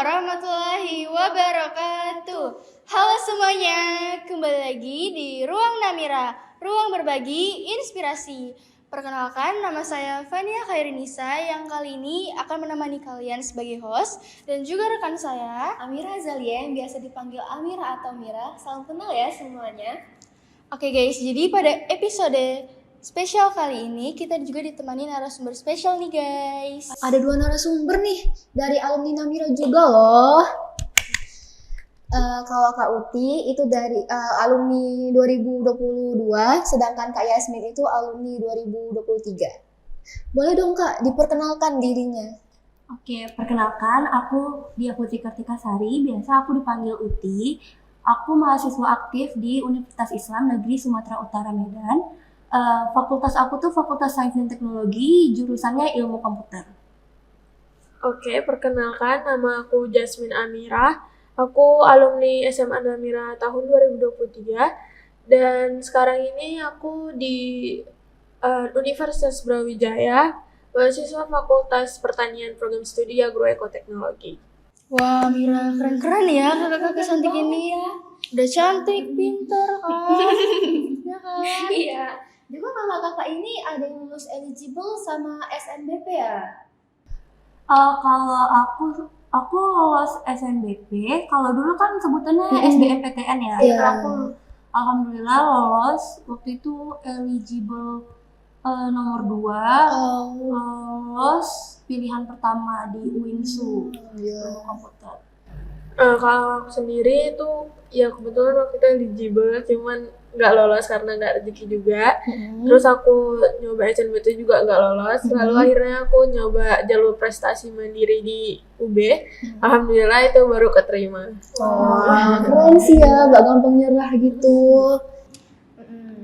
warahmatullahi wabarakatuh. Halo semuanya, kembali lagi di Ruang Namira, ruang berbagi inspirasi. Perkenalkan, nama saya Fania Khairinisa yang kali ini akan menemani kalian sebagai host dan juga rekan saya Amira Azalia yang biasa dipanggil Amira atau Mira. Salam kenal ya semuanya. Oke guys, jadi pada episode spesial kali ini kita juga ditemani narasumber spesial nih guys. Ada 2 narasumber nih dari alumni Namira juga loh. Kalau Kak Uti itu dari alumni 2022, sedangkan Kak Yasmin itu alumni 2023. Boleh dong Kak diperkenalkan dirinya. Oke, perkenalkan aku Dia Putri Kartikasari, biasa aku dipanggil Uti. Aku mahasiswa aktif di Universitas Islam Negeri Sumatera Utara Medan. Fakultas aku tuh Fakultas Sains dan Teknologi, jurusannya Ilmu Komputer. Oke, perkenalkan nama aku Jasmine Amira. Aku alumni SMA Namira tahun 2023 dan sekarang ini aku di Universitas Brawijaya, mahasiswa Fakultas Pertanian Program Studi Agroekoteknologi. Wah, Mira, keren-keren ya kakak-kakak cantik ini ya. Udah cantik, pinter kan. Ya kan? Iya. Juga kakak-kakak ini ada yang lulus eligible sama SNBP ya? Kalau aku lolos SNBP, kalau dulu kan sebutannya SBMPTN ya. Iya. Itu aku alhamdulillah lolos. Waktu itu eligible nomor 2, lolos pilihan pertama di UINSU, Ilmu Komputer. Kalau aku sendiri itu ya kebetulan waktu itu eligible, cuman nggak lolos karena nggak rezeki juga. Terus aku nyoba SNBT juga nggak lolos. Lalu akhirnya aku nyoba jalur prestasi mandiri di UB. Alhamdulillah itu baru keterima. Wah, keren sih ya, gak gampang nyerah gitu.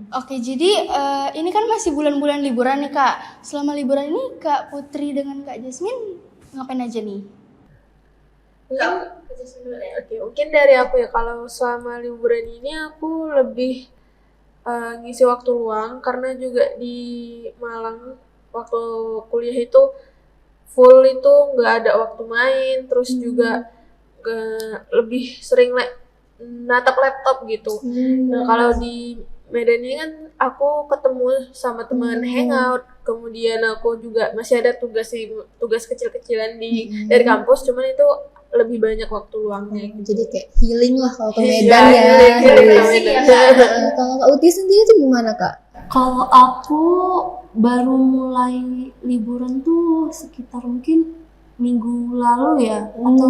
Oke, jadi ini kan masih bulan-bulan liburan nih Kak. Selama liburan ini Kak Putri dengan Kak Jasmine ngapain aja nih? Oke, mungkin dari aku ya, kalau selama liburan ini aku lebih ngisi waktu luang karena juga di Malang waktu kuliah itu full itu nggak ada waktu main, terus juga lebih sering natap laptop gitu. Nah kalau di Medan ini kan aku ketemu sama teman hangout, kemudian aku juga masih ada tugas kecil-kecilan dari kampus, cuman itu lebih banyak waktu luangnya. Jadi kayak healing lah kalau ke Iya, Medan ya. healing. Kalau Kak Uti sendiri tuh gimana Kak? Kalau aku baru mulai liburan tuh sekitar mungkin minggu lalu ya, atau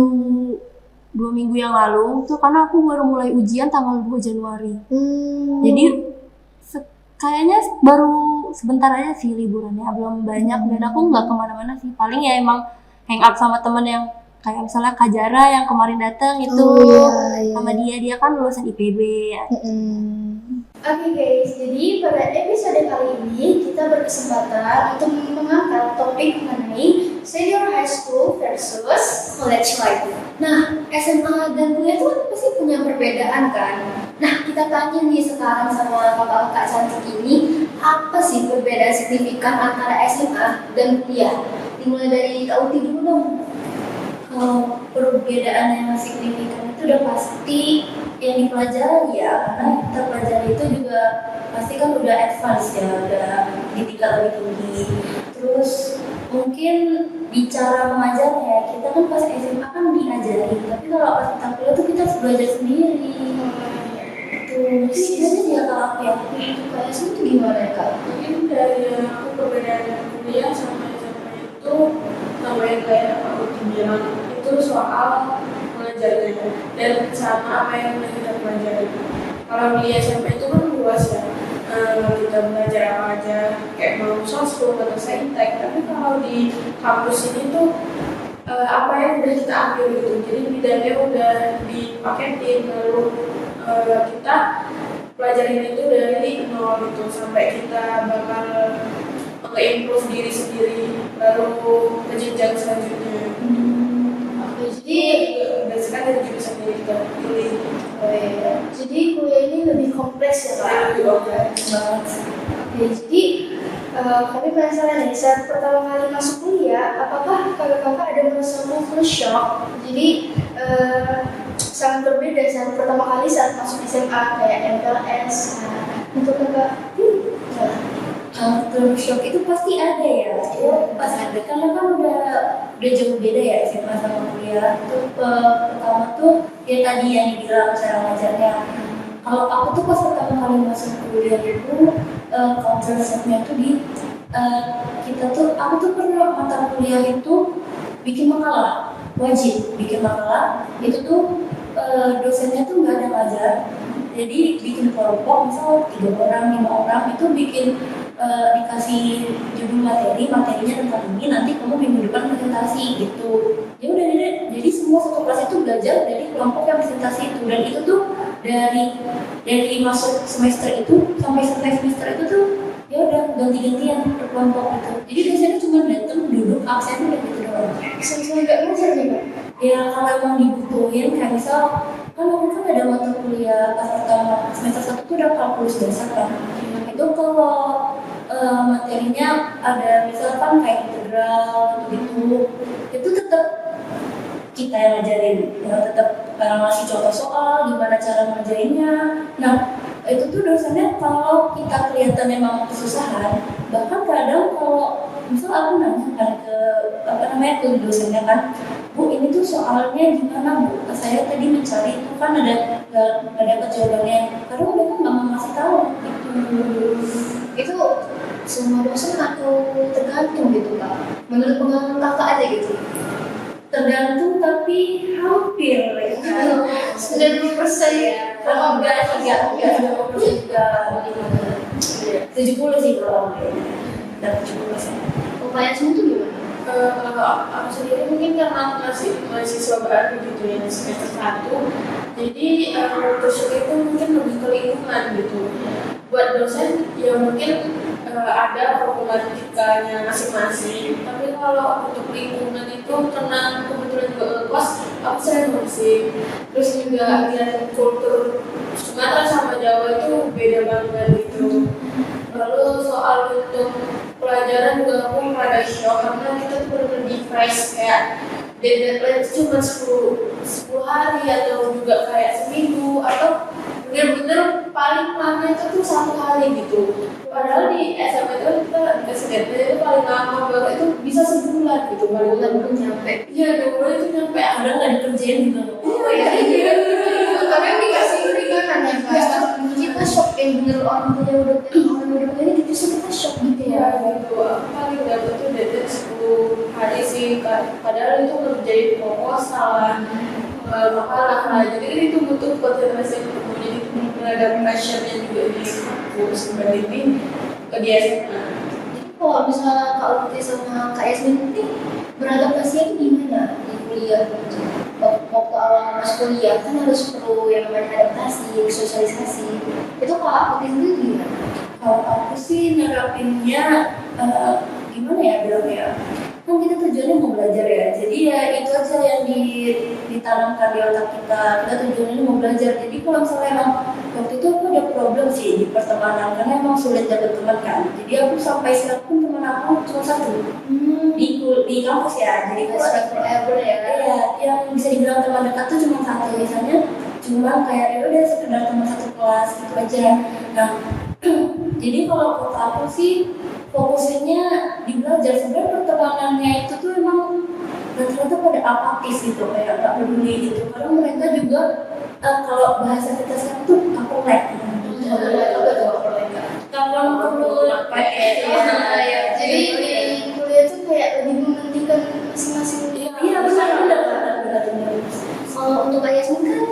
2 minggu yang lalu tuh, karena aku baru mulai ujian tanggal 2 Januari. Jadi kayaknya baru sebentar aja sih liburannya, belum banyak, dan aku nggak kemana-mana sih. Paling ya emang hang out sama temen yang kayak misalnya Kak Jara yang kemarin datang itu, sama dia kan lulusan IPB ya. Oke guys, jadi pada episode kali ini kita berkesempatan untuk mengangkat topik mengenai senior high school versus college life. Nah, SMA dan kuliah itu kan pasti punya perbedaan kan? Nah, kita tanya nih sekarang sama kakak-kakak cantik ini, apa sih perbedaan signifikan antara SMA dan kuliah? Dimulai dari Kak Uti dulu dong. Kalau perbedaan yang signifikan itu udah pasti yang dipelajari ya, karena kita pelajari itu juga pasti kan udah advance ya, udah di tingkat lebih tinggi. Terus mungkin bicara mengajarnya ya, kita kan pas SMA kan diajari, tapi kalau pas kita kuliah tuh kita harus belajar sendiri. Itu sih ya kalau aku ya. Kak Yasmin tuh gimana ya Kak? Mungkin dari aku perbedaan kuliah sama SMA itu namanya kayak aku bilang itu soal mengajarnya dan sama apa yang kita pelajari. Kalau di SMP itu kan luas ya, kita belajar apa aja, kayak mau sosum atau saintek. Tapi kalau di kampus ini tuh apa yang udah kita ambil gitu, jadi bidangnya udah dipaketin, lalu kita pelajarin itu dari nol gitu sampai kita bakal nge-improve diri sendiri lalu ke jenjang selanjutnya. Oke, jadi berdasarkan dari jurusan yang kita pilih. Jadi kuliah ini lebih kompleks ya Kak? Lebih kompleks banget. Oke, jadi Kami penasaran nih, saat pertama kali masuk kuliah, apakah kakak-kakak ada merasa culture shock? Jadi sangat berbeda saat pertama kali saat masuk SMA kayak MPLS. Nah, untuk kakak, Culture shock itu pasti ada ya, pasti ada karena kan udah jauh beda ya SMA sama kuliah. Itu pertama tuh ya tadi yang dibilang cara ngajarnya. Kalau aku tuh pas pertama kali masuk kuliah itu culture shocknya tuh di kita tuh aku tuh pernah mata kuliah itu bikin makalah, wajib bikin makalah. Itu tuh dosennya tuh nggak ada ngajar, jadi bikin kelompok misal 3 orang 5 orang itu bikin dikasih judul materinya tentang ini, nanti kamu minggu depan presentasi gitu. Ya udah jadi semua satu kelas itu belajar dari kelompok yang presentasi itu, dan itu tuh dari masuk semester itu sampai selesai semester itu tuh ya udah ganti-gantian per kelompok gitu. Jadi dosennya cuma datang duduk absen udah gitu doang. sama-sama nggak ngajar nih kak? Ya kalau emang dibutuhin kayak misal kan waktu kan ada mata kuliah pas pertama semester 1 tuh udah kalkulus dasar kan. Itu kalau materinya ada misalkan kayak integral gitu, itu tetap kita yang ngajarin, ya tetap ngasih contoh soal, gimana cara ngerjainnya. Nah itu tuh dosennya kalau kita kelihatan memang kesusahan, bahkan kadang kalau misal aku nanya kan ke dosennya kan, Bu ini tuh soalnya gimana Bu? Saya tadi mencari itu kan ada nggak dapat jawabannya, karena udah kan nggak mau ngasih tahu gitu. Itu semua dosen atau tergantung gitu kak? Menurut pengalaman kakak aja gitu. Tergantung tapi hampir ya. 90% ya. Kalau enggak 30% juga 70 sih kalau dapat 70%. Upaya semua itu gimana? Kalau aku sendiri mungkin karena masih mahasiswa baru gitu ya semester 1, jadi kursus itu mungkin lebih ke lingkungan gitu. Buat dosen ya mungkin ada problematikanya masing-masing, tapi kalau untuk lingkungan itu karena kebetulan juga ngekos, aku sering musik, terus juga lihat kultur Sumatera sama Jawa itu beda banget gitu. Lalu soal untuk pelajaran juga aku pada shock karena kita tuh benar-benar di fresh kayak deadline cuma 10 hari atau juga kayak seminggu atau bener-bener paling lama itu tuh 1 hari gitu. Padahal di SMA itu kita dikasih deadline itu paling lama banget itu bisa sebulan gitu. Paling lama Belum nyampe. iya 2 bulan itu nyampe. Ada nggak dikerjain juga? Iya. Tapi dikasih ringanan ya kak. Kita shock yang bener orang udah ini kita kita shock gitu Iya ya. gitu. Aku paling dapet tuh deadline 10 hari sih. Padahal itu ngerjain proposal, makalah lah. Jadi kan itu butuh konsentrasi yang penuh. Jadi ada pressure-nya juga di kampus dibanding di SMA. Kalau misalnya Kak Lutfi sama Kak Yasmin ini beradaptasinya itu gimana di kuliah gitu? Waktu awal masuk kuliah kan harus perlu yang namanya adaptasi, sosialisasi. Itu Kak Lutfi sendiri gimana? Kalau aku sih nerapinnya gimana ya bilangnya? Kan kita tujuannya mau belajar ya, jadi ya itu aja yang ditanamkan di otak kita. Kita tujuannya mau belajar. Jadi kalau misalnya emang waktu itu aku ada problem sih di pertemanan karena emang sulit dapet teman kan. Jadi aku sampai sekarang pun teman aku cuma 1 di kampus ya. Jadi kalau ada forever ya. ya yang bisa dibilang teman dekat tuh cuma 1, biasanya cuma kayak ya udah sekedar teman satu kelas gitu aja. Nah jadi kalau kata aku sih fokusnya di belajar. Sebenarnya pertemanannya itu tuh emang rata-rata pada apatis gitu, kayak nggak peduli gitu. Karena mereka juga kalau bahasa kita sekarang tuh kampolek. Kampolek pakai Ya. Jadi di kuliah tuh kayak lebih mementingkan masing-masing. Iya benar. Kalau untuk Kak Yasmin kan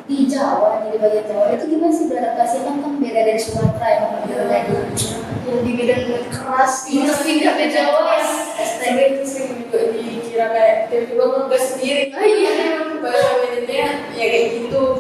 di Jawa, di bagian Jawa itu gimana sih beradaptasinya kan beda dari Sumatera yang berbeda tadi. Yang di bidang keras pindah ke Jawa ya. STB itu sering juga dikira kayak tiba-tiba ngegas sendiri. Iya, bahasa medenya ya kayak gitu.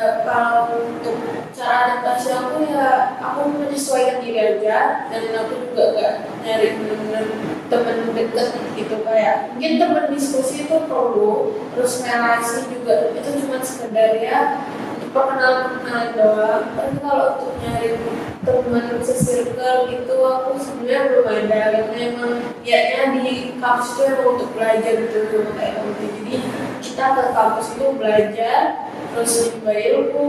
Kalau untuk cara adaptasi aku ya aku menyesuaikan diri aja, dan aku juga gak nyari bener-bener temen deket gitu. Kayak mungkin temen diskusi itu perlu, terus relasi juga itu cuma sekedar ya perkenalan doang. Tapi kalau untuk nyari teman se-circle gitu aku sebenarnya belum ada, karena emang niatnya di kampus itu emang untuk belajar gitu sama kayak kamu. Jadi kita ke kampus itu belajar terus nimba ilmu.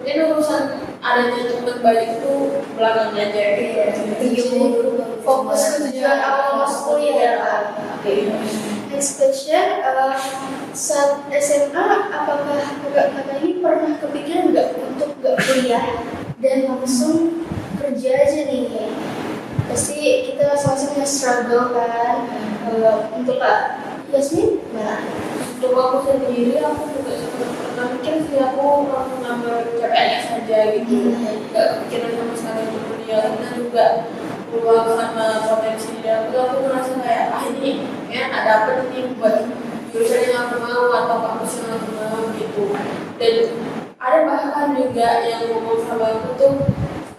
Mungkin urusan adanya teman baik itu belakangan aja gitu. Fokus ke tujuan awal masuk kuliah ya Kak. Oke. Next question, saat SMA apakah kakak ini pernah kepikiran untuk nggak kuliah dan langsung kerja aja nih? Pasti kita sama-sama struggle kan. Untuk Kak Yasmin, nah Untuk aku sendiri, aku juga pernah mikir sih aku langsung ngambil CPNS saja gitu. Gak kepikiran sama sekali untuk kuliah, karena juga peluang sama potensi di aku ngerasa kayak ini ya ada apa nih buat jurusan yang aku mau atau kampus yang aku mau gitu. Dan ada bahkan juga yang ngomong sama aku tuh,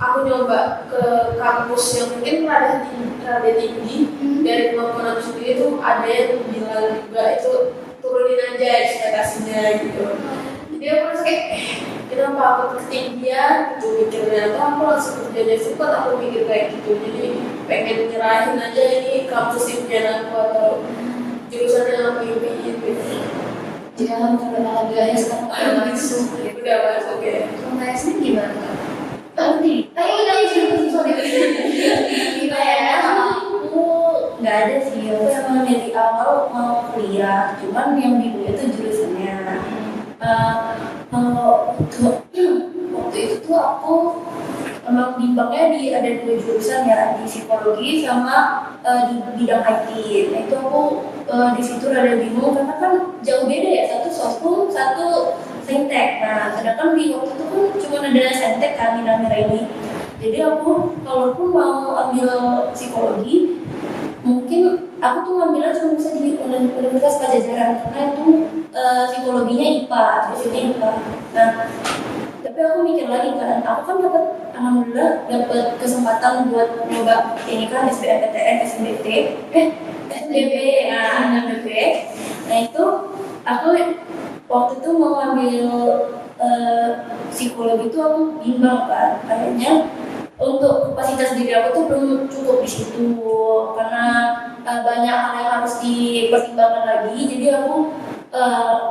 aku nyoba ke kampus yang mungkin rada tinggi dari kemampuan aku sendiri tuh, ada yang bilang juga itu turunin aja ekspektasinya gitu. Jadi aku merasa kayak kenapa aku ketinggian gitu mikirnya, atau aku langsung kerjanya cepat, aku mikir kayak gitu. Jadi pengen nyerahin aja ini kampus impian aku atau jurusan yang aku impiin gitu. Jangan terkenal lagi sekarang udah masuk. Udah masuk ya. Sama Yasmin gimana? gimana ya? Aku nggak ada sih, aku emang dari awal mau kuliah, cuman yang dipilih itu jurusannya. Kalau waktu itu tuh aku emang bimbangnya ada 2 jurusan ya, di psikologi sama di bidang IT. Nah itu aku di situ rada bingung karena kan jauh beda ya, satu soskum, satu saintek. Nah sedangkan di waktu itu kan cuma ada saintek kan di Namira ini. Jadi aku kalaupun mau ambil psikologi, mungkin aku tuh ngambilnya cuma bisa di Universitas Pajajaran karena itu psikologinya IPA, jurusannya IPA. Nah, tapi aku mikir lagi kan, aku kan alhamdulillah dapat kesempatan buat nyoba ini kan SBMPTN, SNBT, SNBP, SNBP. Nah itu aku waktu itu mau ambil psikologi itu aku bimbang kan, akhirnya untuk kapasitas diri aku tuh belum cukup di situ karena banyak hal yang harus dipertimbangkan lagi. Jadi aku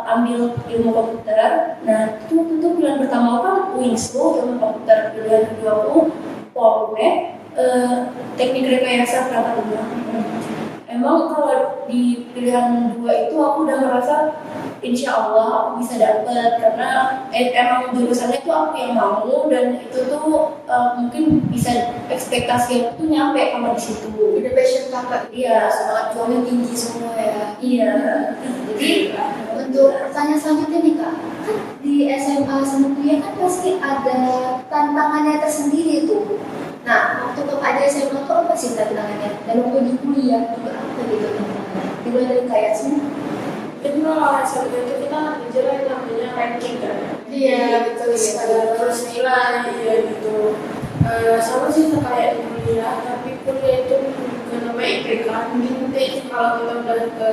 ambil ilmu komputer. Nah itu pilihan pertama kan Winslow ilmu komputer, pilihan kedua aku Polmed, teknik rekayasa perangkat lunak. Emang kalau di pilihan 2 itu aku udah merasa insya Allah aku bisa dapet karena emang jurusannya itu aku yang mau dan itu tuh mungkin bisa ekspektasi aku tuh nyampe kalau di situ. Udah passion kakak. Iya, Semangat juangnya tinggi semua ya. iya. Jadi untuk pertanyaan selanjutnya nih Kak, kan di SMA sama kuliah kan pasti ada tantangannya tersendiri tuh. Nah, waktu Kakak di SMA tuh apa sih tantangannya? Dan waktu di kuliah juga apa gitu tantangannya? Dimulai dari kayak semua. Jadi kalau SMA itu kita belajar yang namanya ranking kan. Iya, betul sekali. Terus nilai ya gitu. Sama sih kayak di kuliah, tapi kuliah itu bukan namanya IPK. Mungkin nanti kalau kita udah ke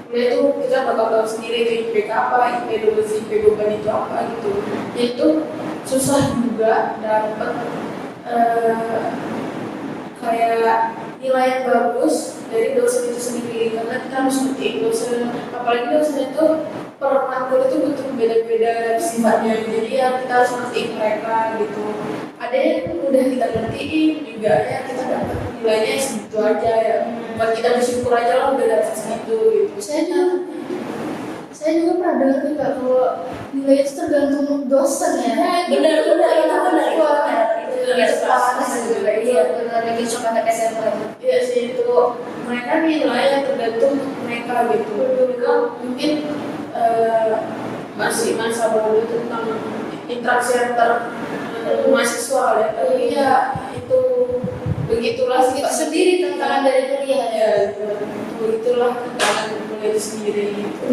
kuliah itu kita bakal tahu sendiri itu IPK apa, IP dulu sih, IP beban itu apa gitu. Itu susah juga dapat kayak nilai yang bagus dari dosen itu sendiri, karena kita harus ngerti dosen, apalagi dosen itu per matkul itu betul beda-beda sifatnya, jadi ya kita harus ngerti mereka gitu. Ada yang udah kita ngertiin juga ya kita dapat nilainya segitu aja ya, buat kita bersyukur aja lah udah dapat segitu gitu. Saya juga pernah dengar nih Kak, kalau nilai itu tergantung dosen ya. Benar itu benar. Iya, sepakat juga. Iya, benar lagi cuma anak SMA. Iya sih, itu mereka nilai yang tergantung mereka gitu. Mereka mungkin masih masa baru tentang interaksi antar mahasiswa ya, tapi ya itu begitulah Itu sendiri tantangan dari kuliah ya. ya, begitulah tantangan kuliah itu sendiri gitu.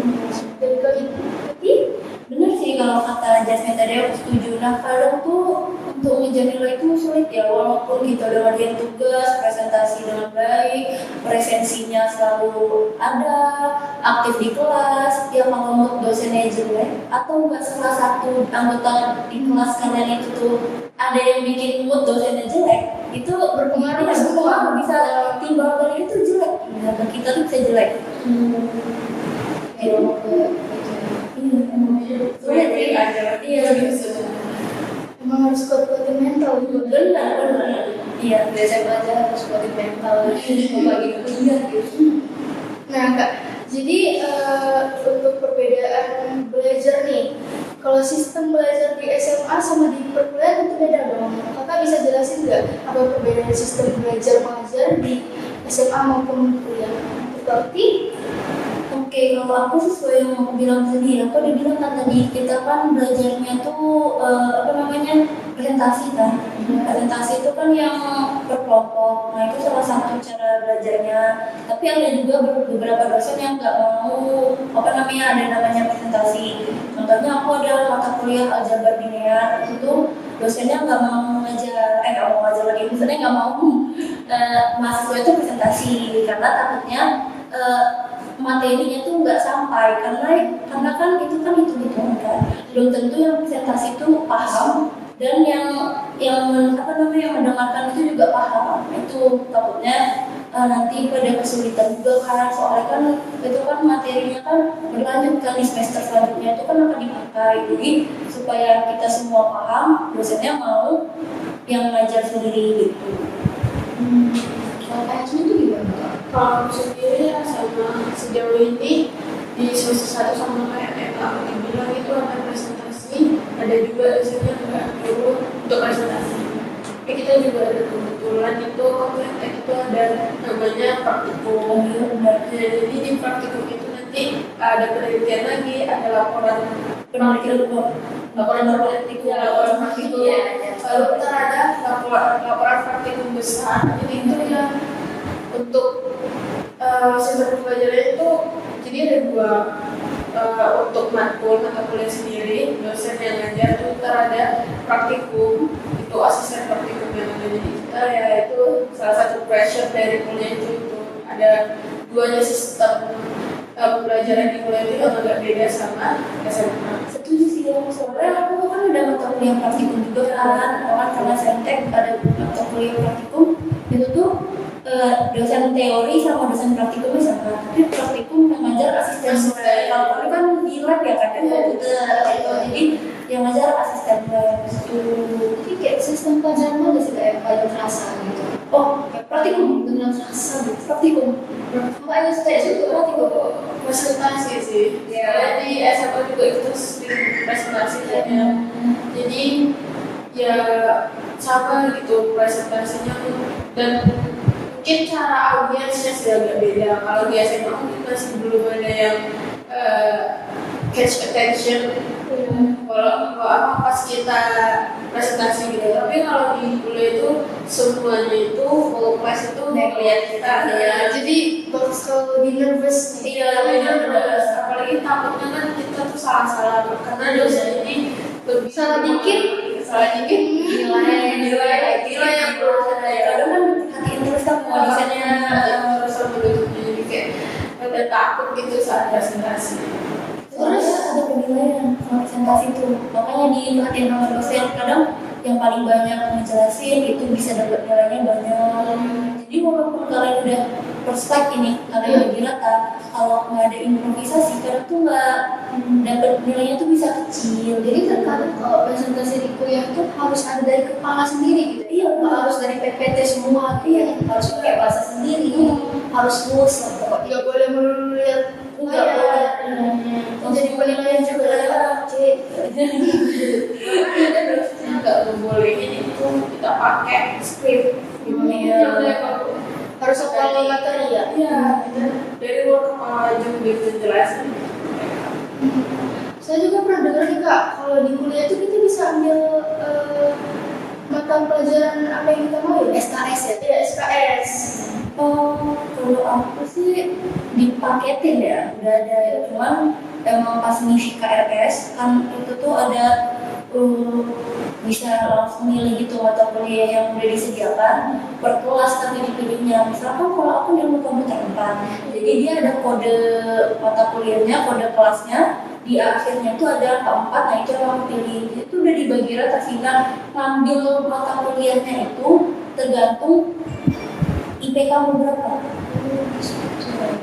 Dan kalau itu Bener sih, sih kalau kata Jasmine tadi aku setuju. Nah kadang tuh untuk ngejar nilai itu sulit ya, walaupun kita udah ngerjain tugas, presentasi dengan baik, presensinya selalu ada, aktif di kelas, ya kalau mood dosennya jelek atau nggak salah satu anggota di kelas kalian itu tuh ada yang bikin mood dosennya jelek, itu berpengaruh ya, semua bisa timbal balik itu jelek. Nah, kita tuh bisa jelek. Kayak mau ke Iya, emang sulit sih. Iya, Emang harus kuat-kuatin mental juga. benar. Iya, di SMA aja harus kuatin mental bagi kuliah gitu. Nah Kak, jadi untuk perbedaan belajar nih, kalau sistem belajar di SMA sama di perkuliahan itu beda dong. Kakak bisa jelasin nggak apa perbedaan sistem belajar mengajar di SMA maupun kuliah? Berarti Oke, kalau aku sesuai yang aku bilang tadi, aku udah bilang kan tadi kita kan belajarnya tuh presentasi kan. Presentasi itu kan yang berkelompok. Nah itu salah satu cara belajarnya. Tapi ada juga beberapa dosen yang nggak mau ada namanya presentasi. Contohnya aku ada mata kuliah aljabar linear itu tuh dosennya nggak mau ngajar lagi, dosennya nggak mau mahasiswa itu presentasi karena takutnya materinya tuh nggak sampai karena kan itu kan hitung-hitungan kan, belum tentu yang presentasi itu paham dan yang mendengarkan itu juga paham. Itu takutnya nanti pada kesulitan juga kan, soalnya kan itu kan materinya kan berlanjut kan di semester selanjutnya itu kan akan dipakai. Jadi supaya kita semua paham, dosennya mau yang ngajar sendiri gitu. Kalau kayak itu gimana Kak? Kalau aku sendiri ya sama sejauh ini di semester 1 sama kayak yang aku dibilang itu ada presentasi, ada juga dosennya nggak perlu untuk presentasi. Tapi kita juga ada kebetulan itu itu ada namanya praktikum. Nah, jadi di praktikum itu nanti ada penelitian lagi, ada laporan praktikum. Laporan praktikum. Lalu ntar ada laporan praktikum besar. Jadi itu yang untuk sistem pembelajaran itu jadi ada dua, untuk matkul mata kuliah sendiri dosen yang ngajar itu ntar ada praktikum, itu asisten praktikum yang ada. Jadi kita ya itu salah satu pressure dari kuliah itu ada duanya sistem pembelajaran di kuliah itu yang agak beda sama SMA. Setuju sih ya, soalnya aku kan udah mata kuliah praktikum juga kan, karena Saintek ada mata kuliah praktikum itu tuh dosen teori sama dosen praktikumnya sama, tapi praktikum mengajar asisten lab. Kalau kami kan di lab ya kan komputer gitu, jadi yang ngajar asisten lab itu. Jadi kayak sistem pelajaran ada sih kayak paling terasa gitu. Oh, praktikum Beneran terasa gitu. praktikum. Makanya saya juga praktikum. Presentasi sih. Ya di SMA juga itu sering presentasi ya. Jadi ya sama gitu presentasinya, dan mungkin cara audiensnya sih agak beda. Kalau di SMA mungkin masih belum ada yang catch attention. Kalau pas kita presentasi gitu. Tapi kalau di kuliah itu semuanya itu full class itu ngeliat kita ya. jadi bakal lebih nervous nih. Iya, benar. Apalagi takutnya kan kita tuh salah-salah karena dosen ini Salah dikit nilai yang belum ada ya. Kadang kan perhatiin terus kan mau dosennya. Harus menutup diri kayak ada takut gitu saat presentasi. Terus ada penilaian sama presentasi itu, makanya diperhatiin sama dosen. Kadang yang paling banyak ngejelasin itu bisa dapat nilainya banyak. Jadi walaupun kalian udah perspek ini, kalian udah gila kan, kalau nggak ada improvisasi kadang tuh nggak dapat nilainya tuh bisa kecil. Jadi terkadang kalau presentasi di kuliah tuh harus ada dari kepala sendiri gitu. Iya, Nggak harus dari PPT semua. Iya, harus pakai bahasa sendiri. Harus luas lah pokoknya. Nggak boleh melulu lihat nggak boleh. jadi penilaian juga. Nggak ngebolehin itu kita pakai script. Harus hafal materi ya. Iya, dari luar kepala aja udah bisa jelasin. Saya juga pernah dengar nih Kak, kalau di kuliah itu kita bisa ambil mata pelajaran apa yang kita mau ya? SKS ya. Iya, SKS. Oh, kalau aku sih dipaketin ya, udah ada. Cuman emang pas ngisi KRS kan itu tuh ada bisa langsung milih gitu mata kuliah yang udah disediakan per kelas tapi dipilihnya. Misalkan kalau aku ilmu komputer 4, jadi dia ada kode mata kuliahnya, kode kelasnya, di akhirnya tuh ada angka 4, nah itu yang aku pilih. Itu udah dibagi rata sehingga ngambil mata kuliahnya itu tergantung IP kamu berapa.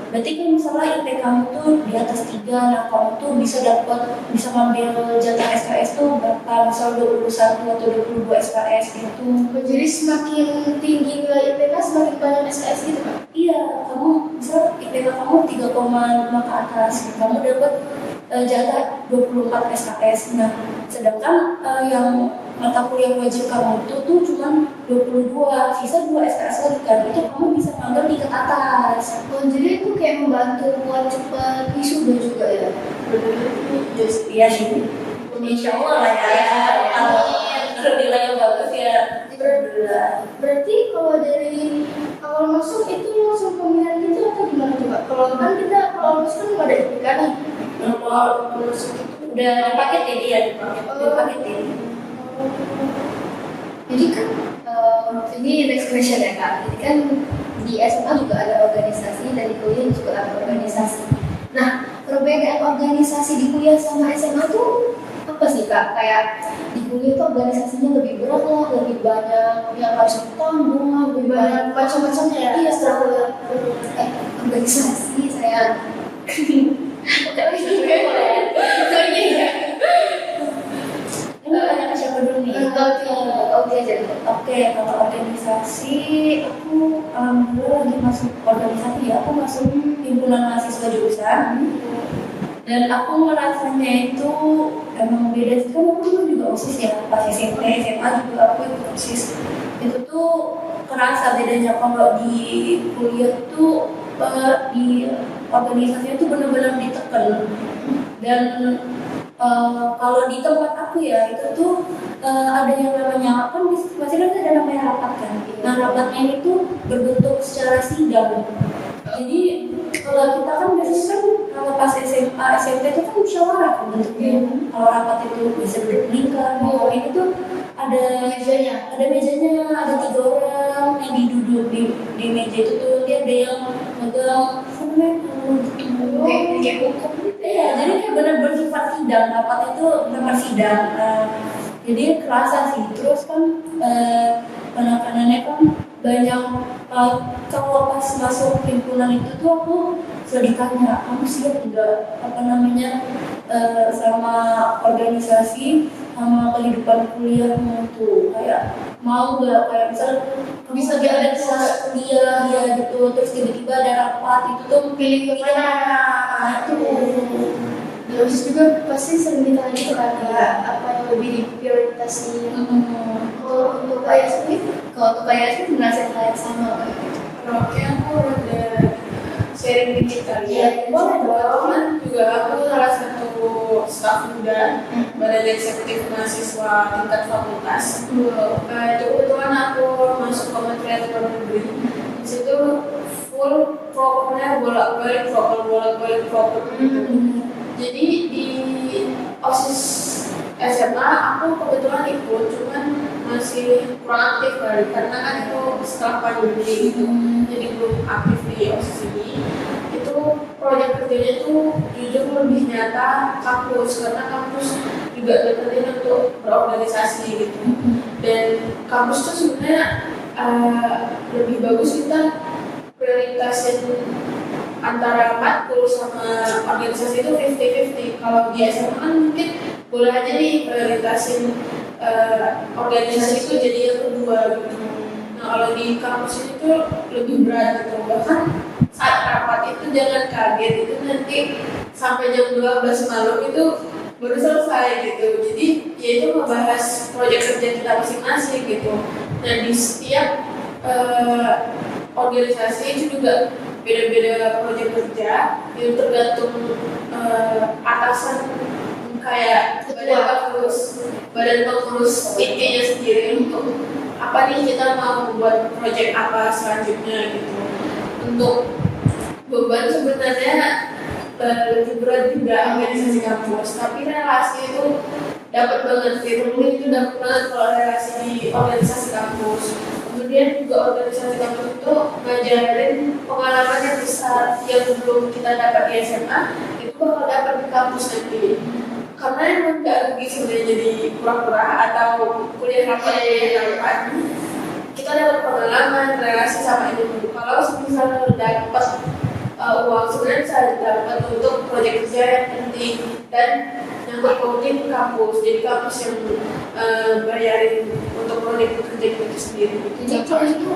Berarti kan misalnya IP kamu tuh di atas 3, nah kamu tuh bisa ngambil jatah SKS tuh berapa, misal 21 atau 22 SKS gitu. Jadi semakin tinggi nilai IPK semakin banyak SKS gitu kan? Iya, kamu misal IPK kamu 3,5 ke atas, kamu dapat jatah 24 SKS. Nah, sedangkan yang mata kuliah wajib kamu itu tuh cuma 22, sisa 2 SKS lagi kan, itu kamu bisa ngambil di ke atas. Oh, jadi itu kayak membantu buat cepat wisuda juga ya? Iya sih. Insya Allah lah ya. Kalau nilainya bagus ya. Berarti kalau dari awal masuk itu langsung pemilihan gitu atau gimana coba? Kalau kan kita kalau masuk kan ada IPK nih. Kalau masuk itu Udah dipaket ya dia, dipaketin. Jadi kan ini next question ya Kak. Jadi kan di SMA juga ada organisasi dan di kuliah juga ada organisasi. Nah, perbedaan organisasi di kuliah sama SMA tuh apa sih Kak? Kayak di kuliah tuh organisasinya lebih berat lah, lebih banyak yang harus ditanggung lah, lebih banyak macam-macamnya ya. Iya, organisasi saya. Ini tanya ke siapa dulu nih? Oke, kalau organisasi, aku alhamdulillah lagi masuk organisasi ya. Aku masuk himpunan mahasiswa jurusan. Dan aku merasanya itu emang beda sih, kan aku dulu juga OSIS ya. Pas SMP, SMA juga aku ikut OSIS. Itu tuh kerasa bedanya kalau di kuliah tuh di organisasinya tuh benar-benar ditekan. Dan kalau di tempat aku ya itu tuh ada yang namanya kan masih ada namanya rapat kan. Nah rapatnya itu berbentuk secara sidang. Jadi kalau kita kan biasanya kan kalau pas SMA SMP itu kan musyawarah kan bentuknya. Kalau rapat itu bisa berlingkar. Kalau ini tuh ada mejanya, ada 3 orang yang duduk di meja itu tuh, dia ada yang megang kayak hukum gitu ya. Jadi kayak benar bersifat sidang, rapat itu benar sidang. Jadi kerasa sih. Terus kan penekanannya kan banyak. Kalau pas masuk himpunan itu tuh aku sudah ditanya, kamu siap nggak sama organisasi sama kehidupan kuliahmu tuh, kayak mau nggak, kayak misal bisa ada kelas kuliah ya gitu, terus tiba-tiba ada rapat itu tuh pilih yang mana itu. Terus juga pasti sering ditanya gitu kan Kak, apa yang lebih diprioritaskan. Kalau untuk Kak Yasmin merasa hal yang sama kan? Oke, aku ada sharing dikit kali ya. Iya, boleh dong. Kan juga aku salah satu staf muda Badan Eksekutif Mahasiswa tingkat fakultas. Itu kebetulan aku masuk Kementerian Luar Negeri. Di situ full prokernya bolak-balik proker gitu. Jadi di OSIS SMA aku kebetulan ikut, cuman masih kurang aktif kali karena kan itu setelah pandemi gitu, jadi belum aktif di OSIS ini. Itu proyek kerjanya tuh jujur lebih nyata kampus, karena kampus juga deketin untuk berorganisasi gitu. Dan kampus tuh sebenarnya lebih bagus kita prioritasin antara matkul sama organisasi itu 50-50. Kalau di SMA kan mungkin boleh aja nih prioritasin organisasi itu jadi yang kedua gitu. Nah kalau di kampus ini tuh lebih berat gitu. Bahkan saat rapat itu jangan kaget, itu nanti sampai jam 12 malam itu baru selesai gitu. Jadi ya itu membahas proyek kerja kita masing-masing gitu. Nah di setiap organisasi itu juga beda-beda proyek kerja, itu tergantung atasan kayak badan pengurus intinya sendiri untuk apa nih kita mau membuat proyek apa selanjutnya gitu. Untuk beban sebenarnya liburan juga organisasi kampus, tapi relasi itu dapat banget, mungkin itu dapat banget kalau relasi di organisasi kampus. Kemudian juga organisasi kampus itu ngajarin pengalaman yang besar yang belum kita dapat di SMA, itu bakal dapat di kampus nanti. Karena emang gak rugi sebenarnya jadi pura-pura atau kuliah rapat, kita dapat pengalaman, relasi sama itu. Kalau misalnya dapat uang sebenarnya bisa dapat untuk proyek kerja yang penting dan yang berpautin kampus. Jadi kampus yang bayarin untuk proyek kerja itu sendiri. Jadi kalau itu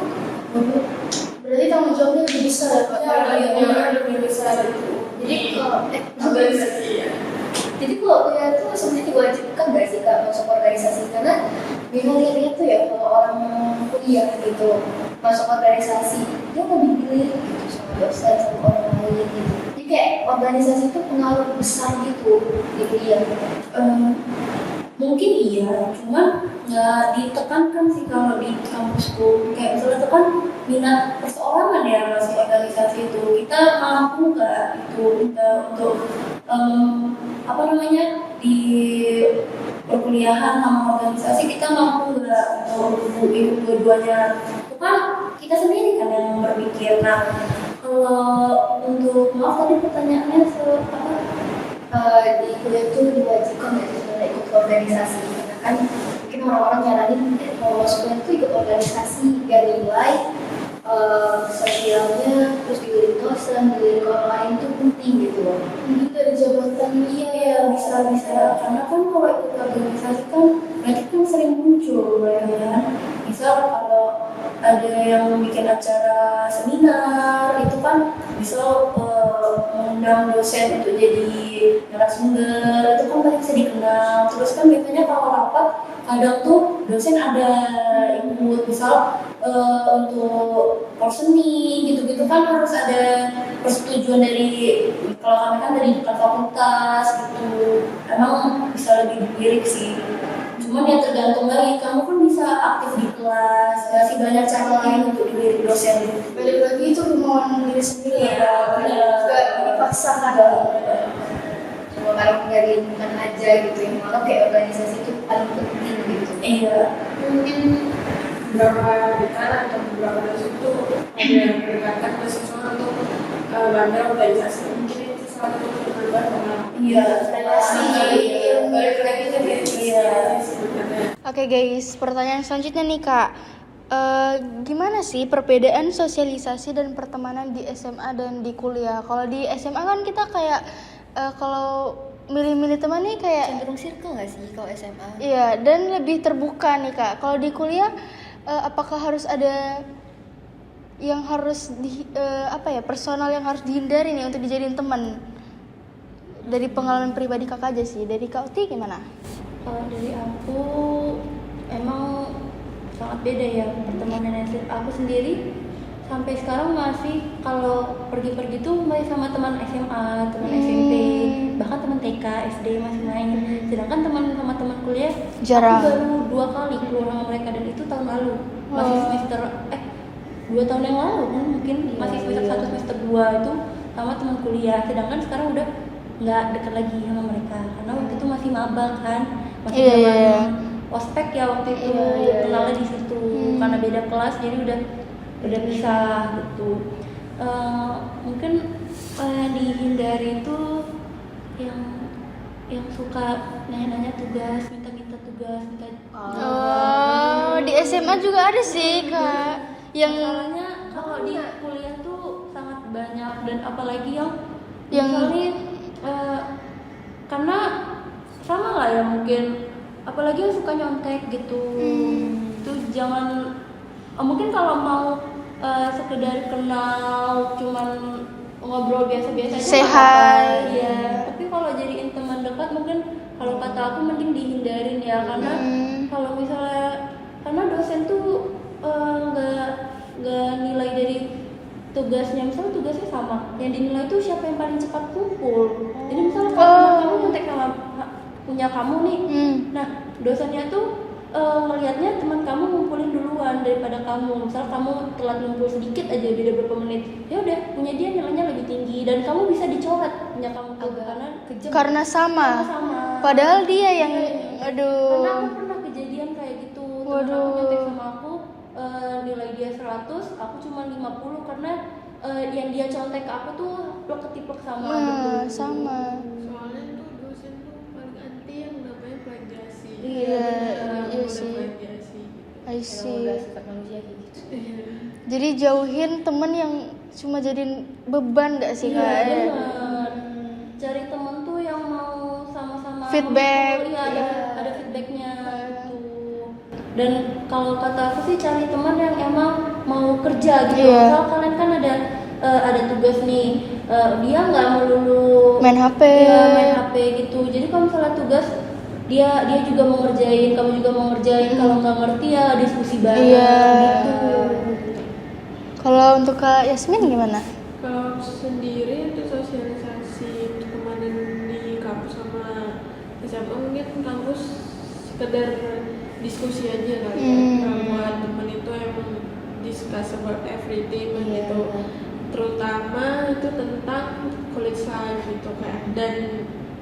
berarti tanggung jawabnya lebih besar ya Pak? Ya, lebih besar itu. Jadi kalau organisasi ya. jadi kalau kuliah itu sebenarnya diwajibkan nggak sih Kak masuk organisasi? Karena Bina lihat tuh ya kalau orang kuliah gitu masuk organisasi dia lebih dilirik gitu sama dosen sama orang lain gitu. Jadi kayak organisasi itu pengaruh besar gitu di kuliah. Mungkin iya, cuman nggak ditekankan sih kalau di kampusku. Kayak misalnya itu kan minat perseorangan ya masuk organisasi itu. Kita mampu nggak itu kita untuk apa namanya di perkuliahan sama organisasi kita mampu nggak untuk ikut dua-duanya? Itu kan kita sendiri kan yang berpikir. Nah, kalau untuk maaf tadi pertanyaannya Di kuliah itu diwajibkan nggak sih sebenarnya ikut organisasi? Karena kan mungkin orang-orang nyaranin kalau masuk kuliah itu ikut organisasi biar nilai sosialnya terus dilirik dosen, dilirik orang lain itu penting gitu loh. Ini dari jabatan iya bisa karena kan kalau ikut organisasi kan berarti kan sering muncul ya kan. Misal kalau ada yang bikin acara seminar itu kan bisa mengundang dosen untuk jadi narasumber, itu kan paling bisa dikenal. Terus kan biasanya kalau rapat kadang tuh dosen ada ikut, misal untuk porseni gitu-gitu kan harus ada persetujuan dari, kalau kami kan dari dekat fakultas gitu. Emang bisa lebih dilirik sih. Cuman ya tergantung lagi, kamu kan bisa aktif di kelas, masih banyak cara lain untuk dilirik dosen. Balik lagi itu kemauan diri sendiri Iya, benar. Gak dipaksakan. cuma kalau nggak diinginkan aja gitu yang malah kayak organisasi itu paling penting gitu. Iya. Mungkin beberapa dekan atau beberapa dosen itu ada yang berdekatan ke siswa untuk bangga organisasi. Mungkin itu salah satu penambah pengalaman. Iya, relasi. Balik lagi ke diri sebenarnya. Oke guys, pertanyaan selanjutnya nih Kak. Gimana sih perbedaan sosialisasi dan pertemanan di SMA dan di kuliah? Kalau di SMA kan kita kayak kalau milih-milih teman nih kayak Cenderung circle nggak sih kalau SMA? iya, dan lebih terbuka nih Kak. Kalau di kuliah apakah harus ada yang harus personal yang harus dihindari nih untuk dijadiin teman? Dari pengalaman pribadi Kakak aja sih. Dari Kak Uti gimana? Kalau dari aku emang sangat beda ya pertemanan aku sendiri. Sampai sekarang masih kalau pergi-pergi tuh masih sama teman SMA, teman SMP, bahkan teman TK, SD masih main. Sedangkan teman sama teman kuliah Jarang. aku baru 2 kali keluar sama mereka, dan itu tahun lalu. Masih semester 2 tahun yang lalu kan mungkin masih semester 1 semester 2 itu sama teman kuliah. Sedangkan sekarang udah nggak dekat lagi sama mereka karena waktu itu masih maba kan, masih zaman ospek ya waktu itu. Kenalnya di situ karena beda kelas jadi udah pisah gitu. Mungkin dihindari itu yang suka nanya-nanya tugas, minta tugas, Oh, di SMA juga ada sih Kak. Yang Masalahnya kalau di kuliah tuh sangat banyak, dan apalagi yang Yang- misalnya karena sama lah ya mungkin, apalagi yang suka nyontek gitu. Itu jangan mungkin kalau mau sekedar kenal cuman ngobrol biasa-biasa aja Say nggak apa-apa. hi. Iya, tapi kalau jadiin teman dekat mungkin kalau kata aku mending dihindarin ya, karena kalau misalnya karena dosen tuh nggak nilai dari tugasnya. Misalnya tugasnya sama, yang dinilai tuh siapa yang paling cepat kumpul. Jadi misalnya kalau teman kamu nyontek sama punya kamu nih, nah dosennya tuh ngelihatnya teman kamu ngumpulin duluan, daripada kamu. Misal kamu telat ngumpul sedikit aja beda berapa menit, ya udah punya dia nilainya lebih tinggi dan kamu bisa dicoret punya kamu tuh karena kejam. Karena sama. Sama. Padahal dia yang Karena aduh. aku pernah kejadian kayak gitu. Temen Waduh. aku nyontek sama aku, nilai dia 100, aku cuma 50 karena yang dia contek ke aku tuh plek-ketiplek sama gitu. Sama. Soalnya tuh dosen tuh paling anti yang namanya plagiasi. Iya, iya sih. Plagiasi. I Emang see. udah sifat manusia kayak gitu. Jadi jauhin temen yang cuma jadiin beban gak sih Iya, kak? benar. Cari temen tuh yang mau sama-sama Feedback. memikul, iya, ada feedbacknya gitu. Dan kalau kata aku sih cari teman yang emang mau kerja gitu. Iya. Misal kalian kan ada tugas nih, dia nggak melulu Main HP. Iya, main HP gitu. Jadi kalau misalnya tugas dia juga mau ngerjain, kamu juga mau ngerjain. Kalau nggak ngerti ya diskusi bareng Iya. gitu. Kalau untuk Kak Yasmin gimana? Kalau sendiri untuk sosialisasi untuk kemarin di kampus sama SMA mungkin kampus sekedar diskusi aja kali ya. Kalau buat temen itu emang discuss about everything gitu. Terutama itu tentang college life gitu kayak dan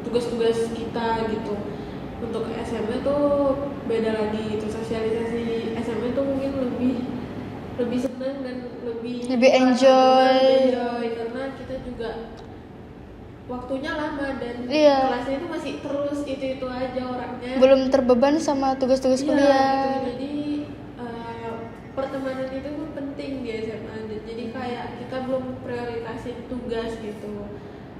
tugas-tugas kita gitu. Untuk SMA tuh beda lagi gitu, sosialisasi SMA tuh mungkin lebih senang dan lebih enjoy. karena kita juga waktunya lama dan Iya. kelasnya itu masih terus itu aja orangnya. Belum terbeban sama tugas-tugas Iya, kuliah. gitu. Jadi pertemanan itu pun penting di SMA. Jadi kayak kita belum prioritasin tugas gitu.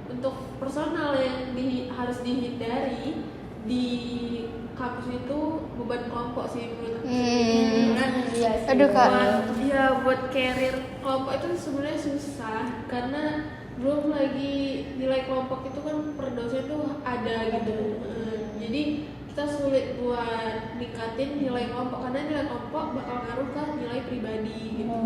Untuk personal yang harus dihindari di kampus itu beban kelompok sih menurut aku. Karena Iya sih. Aduh kak. buat karir kelompok itu sebenarnya susah karena belum lagi nilai kelompok itu kan per dosen tuh ada gitu. Jadi kita sulit buat ningkatin nilai kelompok karena nilai kelompok bakal ngaruh ke nilai pribadi gitu.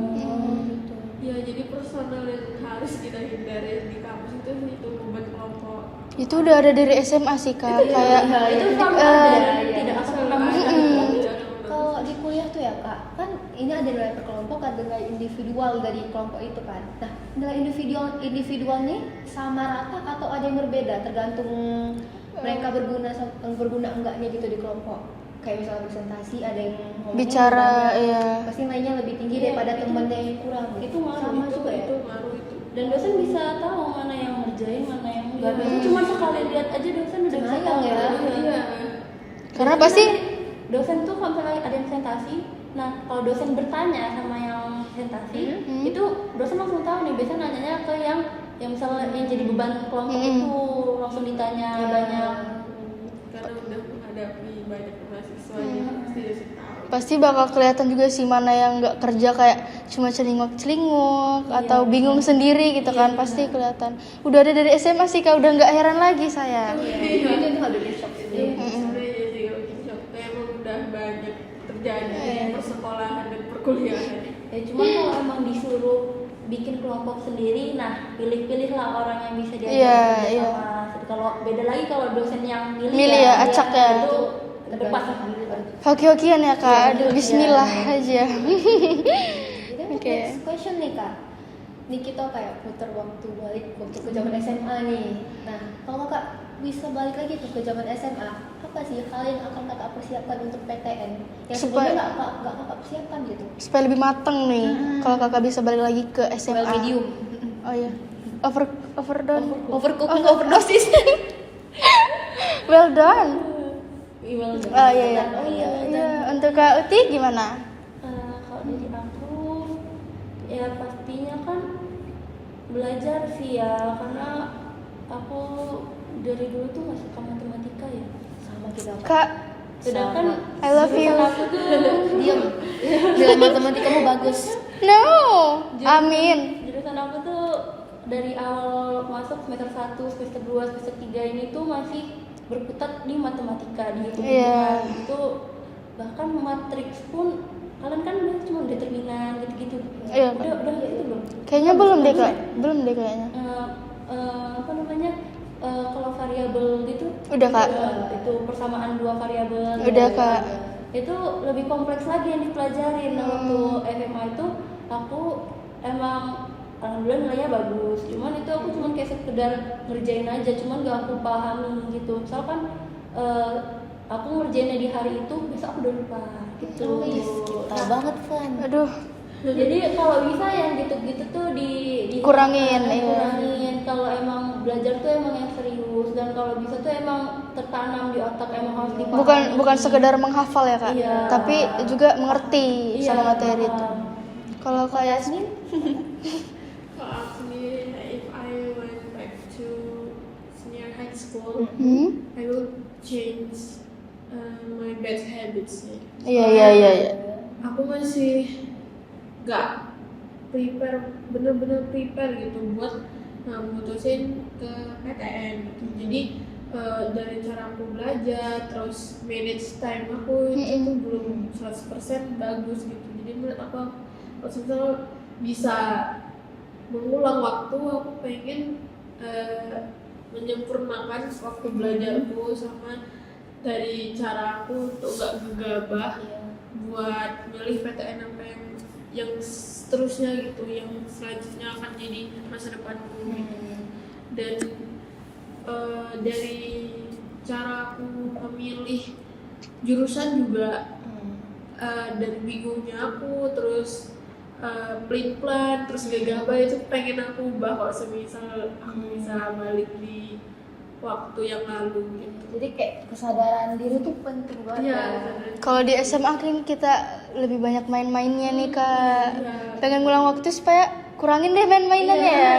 Ya jadi personal yang harus kita hindari di kampus itu beban kelompok. Itu udah ada dari SMA sih kak. Kayak Itu selalu eh, ada, tidak akan pernah Kalau di kuliah tuh ya kak, kan ini ada nilai per kelompok, ada nilai individual dari kelompok itu kan. Nah, nilai individual nih sama rata atau ada yang berbeda tergantung mereka berguna enggaknya gitu di kelompok. Kayak misalnya presentasi ada yang ngomongnya Bicara, banyak, iya. pasti nilainya lebih tinggi daripada temennya yang kurang. Itu ngaruh, sama itu juga ya. itu ngaruh itu. dan dosen bisa tahu mana yang ngerjain mana yang enggak. Biasanya cuma sekali lihat aja dosen udah bisa Cenayang tahu ya. Iya. karena pasti dosen tuh kalau misalnya ada yang presentasi, nah kalau dosen bertanya sama yang presentasi, itu dosen langsung tahu nih. Biasanya nanyanya ke yang misalnya yang jadi beban kelompok itu langsung ditanya banyak. Karena udah menghadapi banyak mahasiswa jadi pasti dosen tahu. pasti bakal kelihatan juga sih mana yang nggak kerja kayak cuma celinguk-celinguk atau bingung sendiri gitu kan pasti kelihatan. Udah ada dari SMA sih kak, udah nggak heran lagi saya. Itu nggak ada shock sih. Sebenarnya ya sih kalau gitu emang udah banyak terjadi di persekolahan dan perkuliahan. Ya cuma kalau emang disuruh bikin kelompok sendiri, nah pilih-pilihlah orang yang bisa diajak Iya, kerja iya. sama. Kalau beda lagi kalau dosen yang milih Ya, acak ya. itu depan. Hoki-hokian ya kak, aduh bismillah aja. Jadi Oke. next question nih kak. Nih kita kayak putar waktu balik waktu ke zaman SMA nih. Nah, kalau kak bisa balik lagi tuh ke zaman SMA, apa sih hal yang akan kakak persiapkan untuk PTN? Yang Supaya- sebelumnya nggak kakak persiapkan gitu. Supaya lebih mateng nih kalau kakak bisa balik lagi ke SMA. Well medium. Oh iya. Overdone. Overcooking, overdosis. Well done. Email dari Oh iya iya. Oh iya. Iya, untuk Kak Uti gimana? Kalau dari aku ya pastinya kan belajar sih ya, karena aku dari dulu tuh nggak suka matematika ya. Sama kita. Kak, Sedangkan I love you. jurusan aku tuh Diam. Nilai matematikamu bagus. No. Amin. jurusan aku tuh dari awal masuk semester 1, semester 2, semester 3 ini tuh masih berkutat di matematika, di hitung-hitungan. Iya. Itu bahkan matriks pun kalian kan udah cuma determinan gitu-gitu. Iya. Udah gitu belum? Kayaknya belum deh Kak. Belum deh kayaknya. Apa namanya? Kalau variabel gitu Udah, Kak. itu persamaan dua variabel. Udah Kak. itu lebih kompleks lagi yang dipelajarin. Nah waktu SMA itu aku emang alhamdulillah nilainya bagus, cuman itu aku cuman kayak sekedar ngerjain aja, cuman gak aku pahami gitu. Misalkan aku ngerjainnya di hari itu, besok aku udah lupa gitu. Tahu banget kan. Aduh, Jadi kalau bisa yang gitu-gitu tuh Kurangin, iya. kurangin. Kalau emang belajar tuh emang yang serius, dan kalau bisa tuh emang tertanam di otak, emang harus dipahami. bukan sekedar menghafal ya Kak, Iya. tapi juga mengerti Iya, sama materi itu. paham. Kalau Kak Yasmin, Kalau aku sendiri, if I went back to senior high school, I will change my bad habits. iya. Aku masih gak bener-bener prepare gitu buat mutusin ke PTN gitu. Jadi dari cara aku belajar, terus manage time aku itu belum 100% bagus gitu. Jadi menurut aku kalau misal bisa mengulang waktu, aku pengen menyempurnakan waktu belajarku sama dari cara aku untuk gak gegabah buat milih PTN apa yang seterusnya gitu, yang selanjutnya akan jadi masa depanku gitu. Dan dari cara aku memilih jurusan juga dari bingungnya aku, terus plan terus gegabah itu pengen aku ubah kalau semisal aku bisa balik di waktu yang lalu gitu. Jadi kayak kesadaran diri tuh penting banget. Iya, kalau di SMA kan kita lebih banyak main-mainnya nih Kak. Pengen ngulang waktu supaya kurangin deh main-mainannya ya.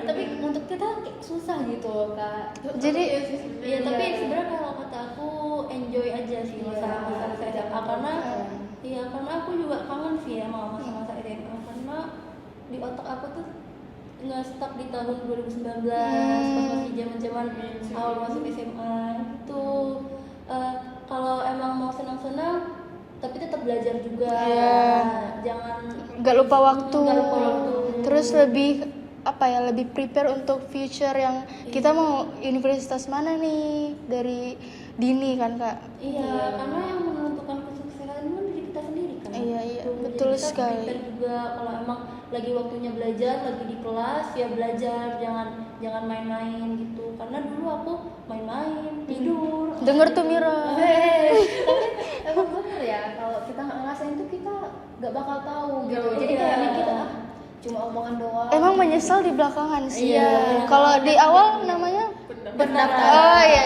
Tapi untuk kita kayak susah gitu Kak. Jadi Iya, tapi sebenarnya kalau kata aku enjoy aja sih masa-masa SMA, karena karena aku juga kangen sih ya sama masa-masa SMA, karena di otak aku tuh nge-stuck di tahun 2019 pas masih zaman-zaman awal masuk SMA itu. Kalau emang mau senang-senang tapi tetap belajar juga, jangan nggak lupa waktu. nggak lupa waktu. Terus lebih prepare untuk future yang kita mau universitas mana nih dari dini kan Kak. Iya, karena yang menentukan kesuksesan itu diri kita sendiri kan. Iya, Gitu. betul Jadi kita sekali. prepare juga kalau emang lagi waktunya belajar, lagi di kelas ya belajar, jangan main-main gitu. Karena dulu aku main-main, tidur. Denger tuh Mira. Emang bener ya, kalau kita nggak ngerasain tuh kita nggak bakal tahu gitu. Jadi Iya. kayak kita cuma omongan doang. Emang menyesal di belakangan sih. Iya. Kalau di awal namanya pendaftaran. Oh iya.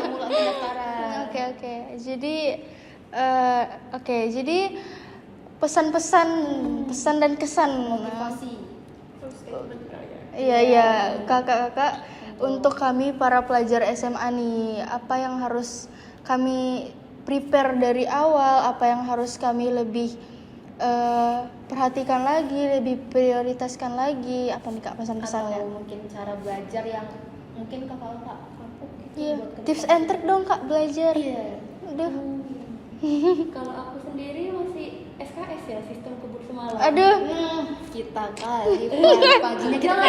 Mulai pendaftaran. Oke. Jadi pesan dan kesan. Motivasi. terus statement kaya. Iya, kakak-kakak, untuk kami para pelajar SMA nih, apa yang harus kami prepare dari awal, apa yang harus kami lebih perhatikan lagi, lebih prioritaskan lagi, apa nih Kak pesan-pesannya? Atau mungkin cara belajar yang mungkin kakak-kakak mampu gitu Iya, buat ke tips depan. and trick dong Kak belajar. Iya. Aduh, Kalau aku sendiri masih SKS ya, sistem kebut semalam. aduh, Kita kali paginya kita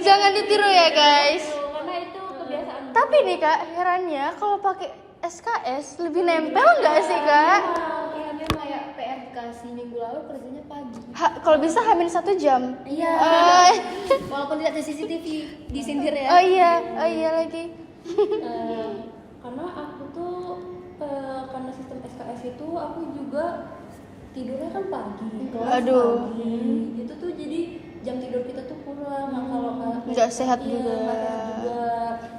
jangan ditiru ya guys. Karena itu kebiasaan. Tapi nih Kak, herannya kalau pakai SKS lebih nempel nggak sih Kak? Kayaknya kayak PR dikasih minggu lalu kerjanya pagi. Kalau bisa hamin 1 jam. Iya. Oh, Walaupun tidak ada CCTV disindir ya. oh iya lagi. Karena aku tuh karena sistem SKS itu aku juga tidurnya kan pagi, kelas Aduh. pagi. Itu tuh jadi jam tidur kita tuh kurang. Nah, kalau Nggak sehat iya, juga. nggak sehat juga.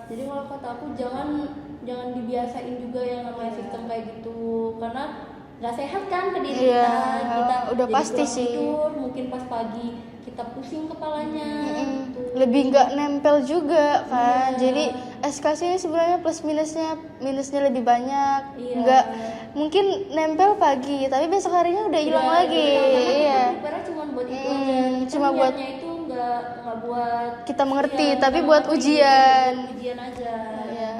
Jadi kalau kata aku jangan dibiasain juga yang namanya sistem kayak gitu, karena nggak sehat kan ke diri Iya, kita udah jadi pasti kurang sih. tidur, mungkin pas pagi kita pusing kepalanya gitu. Lebih nggak nempel juga kan. Iya. Jadi SKS ini sebenarnya plus minusnya lebih banyak. Iya. Nggak mungkin nempel pagi, tapi besok harinya udah hilang lagi. Iya. Karena cuma buat itu aja. Cuma buat niatnya itu nggak buat kita mengerti, iya, tapi kita buat mengerti, ujian. buat ujian aja. Iya.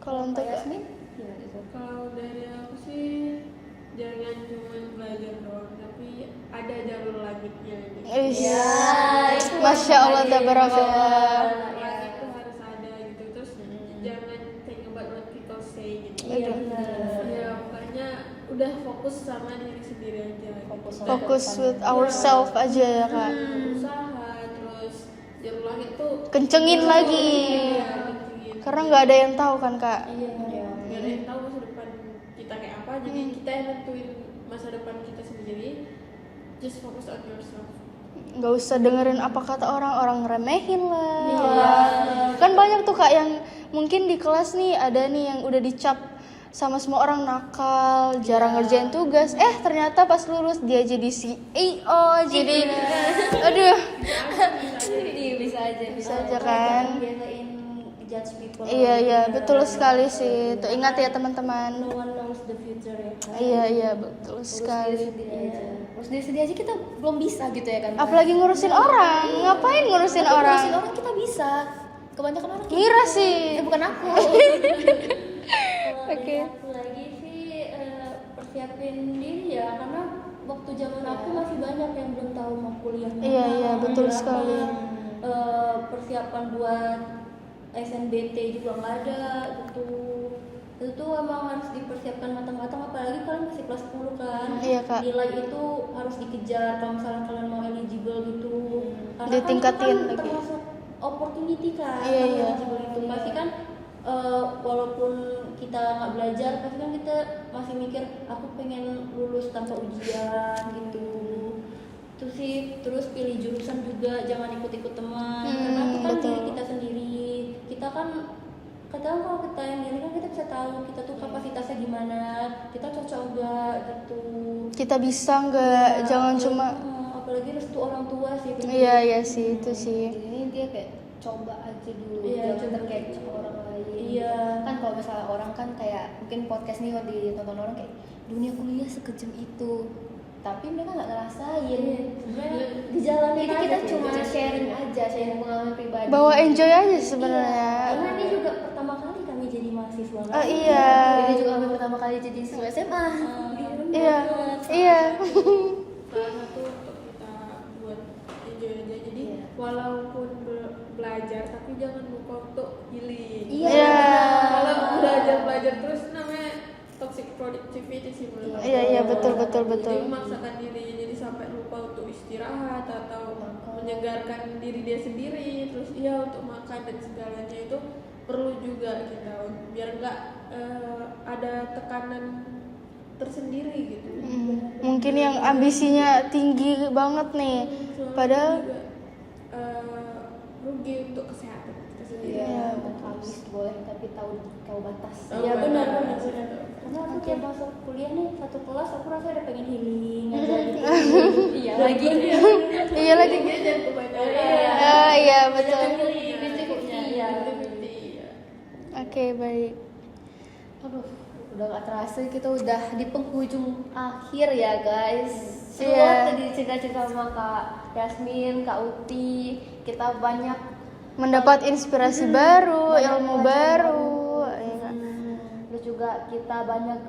Kalau untuk Yasmin? Kalau dari aku sih jangan cuma belajar doang, tapi ada jalur lanjutnya gitu. Iya. itu Masya Allah, yang tabarakallah. Yang itu harus ada gitu, terus jangan think about what people say gitu. Iya benar. Ya makanya fokus sama diri sendiri aja. Fokus with ourselves aja ya kak. Usaha terus jarum langit tuh Kencengin lagi. kencengin. Karena nggak ada yang tahu kan kak. Iya. Gak ada yang tahu masa depan kita kayak apa. Jadi kita yang nentuin masa depan kita sendiri. Just focus on yourself. Nggak usah dengerin apa kata orang ngeremehin lah. Kan banyak tuh kak yang mungkin di kelas nih ada nih yang udah dicap sama semua orang nakal, jarang ngerjain tugas. Ternyata pas lulus dia jadi CEO, jadi aduh. Bisa aja kan. Biasain judge people. Iya, betul sekali sih. Tuh ingat ya teman-teman. No one knows the future ya. Iya, betul sekali. Urus diri sendiri aja kita belum bisa gitu ya kan. Apalagi ngurusin orang. Ngapain ngurusin orang? Ngurusin orang kita bisa. Kebanyakan orang Ngira sih. bukan aku. Oke. Aku lagi sih persiapin diri ya, karena waktu zaman aku masih banyak yang belum tahu mau kuliah mana. Iya, betul Karena, sekali. persiapan buat SNBT juga nggak ada gitu. Itu tuh emang harus dipersiapkan matang-matang, apalagi kalian masih kelas 10 kan. Iya, Kak. Nilai itu harus dikejar kalau misalnya kalian mau eligible gitu. Karena Ditingkatin kan itu kan lagi. termasuk opportunity kan. Iya, kalau iya. eligible itu pasti kan walaupun kita nggak belajar, pasti kan kita masih mikir aku pengen lulus tanpa ujian gitu. Itu sih, terus pilih jurusan juga, jangan ikut-ikut teman, karena itu kan betul. diri kita sendiri. Kita kan kadang kalau kita yang diri kan kita bisa tahu kita tuh kapasitasnya gimana, kita cocok enggak gitu. Kita bisa nggak? Jangan cuma. Apalagi restu orang tua sih. Iya sih itu sih. Ini dia kayak coba aja dulu, Iya, jangan coba terkecoh dulu. orang lain. Iya. Kan kalau misalnya orang kan kayak mungkin podcast nih kalau ditonton orang kayak dunia kuliah sekejam itu, tapi mereka nggak ngerasain. Sebenarnya dijalani Jadi aja kita sih, cuma dijalani sharing aja. aja, sharing pengalaman pribadi. Bawa enjoy aja sebenarnya. Karena ini juga pertama kali kami jadi mahasiswa. Oh iya. Ini juga kami pertama kali jadi siswa SMA. Iya. Salah satu untuk kita buat enjoy aja. Jadi walaupun belajar tapi jangan lupa untuk healing. Iya. Kalau belajar terus namanya toxic productivity sih menurut aku. Iya, betul. Jadi memaksakan diri, jadi sampai lupa untuk istirahat atau menyegarkan diri dia sendiri, terus untuk makan dan segalanya itu perlu juga kita biar nggak ada tekanan tersendiri gitu. Mungkin yang ambisinya tinggi banget nih, padahal juga, rugi untuk kesehatan kita sendiri. Iya, ambis boleh tapi tahu batas. Iya benar. Karena aku tiap masuk kuliah nih satu kelas aku rasa udah pengen healing aja gitu. Iya lagi. iya lagi. Jangan kebanyakan. Iya betul. Iya. Oke, baik. Aduh, udah gak terasa kita udah di penghujung akhir ya guys. Seru Iya. banget tadi cerita-cerita sama Kak Yasmin, Kak Uti. Kita banyak Mendapat inspirasi baru, ilmu baru. Iya. Terus juga kita banyak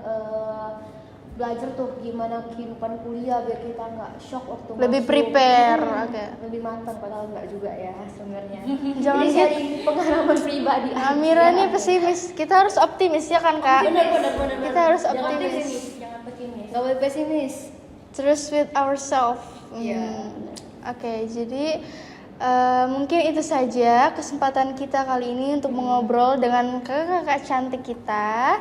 belajar tuh gimana kehidupan kuliah biar kita nggak shock waktu Lebih masuk. prepare, oke. Lebih matang, padahal nggak juga ya sebenarnya. Jangan Jadi gitu. sharing pengalaman pribadi aja. Amira nih pesimis. Kita harus optimis ya kan kak? Benar. Kita harus Jangan optimis. pesimis, jangan pesimis. Nggak boleh pesimis. Terus with ourselves. Iya. Oke, jadi mungkin itu saja kesempatan kita kali ini untuk mengobrol dengan kakak-kakak cantik kita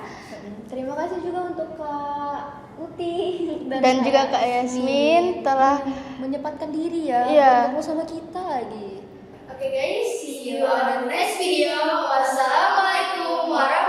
Terima kasih juga untuk Kak Uti dan juga Kak Yasmin telah menyempatkan diri ya Iya. bertemu sama kita lagi. Oke guys, see you on the next video. Wassalamualaikum warahmatullahi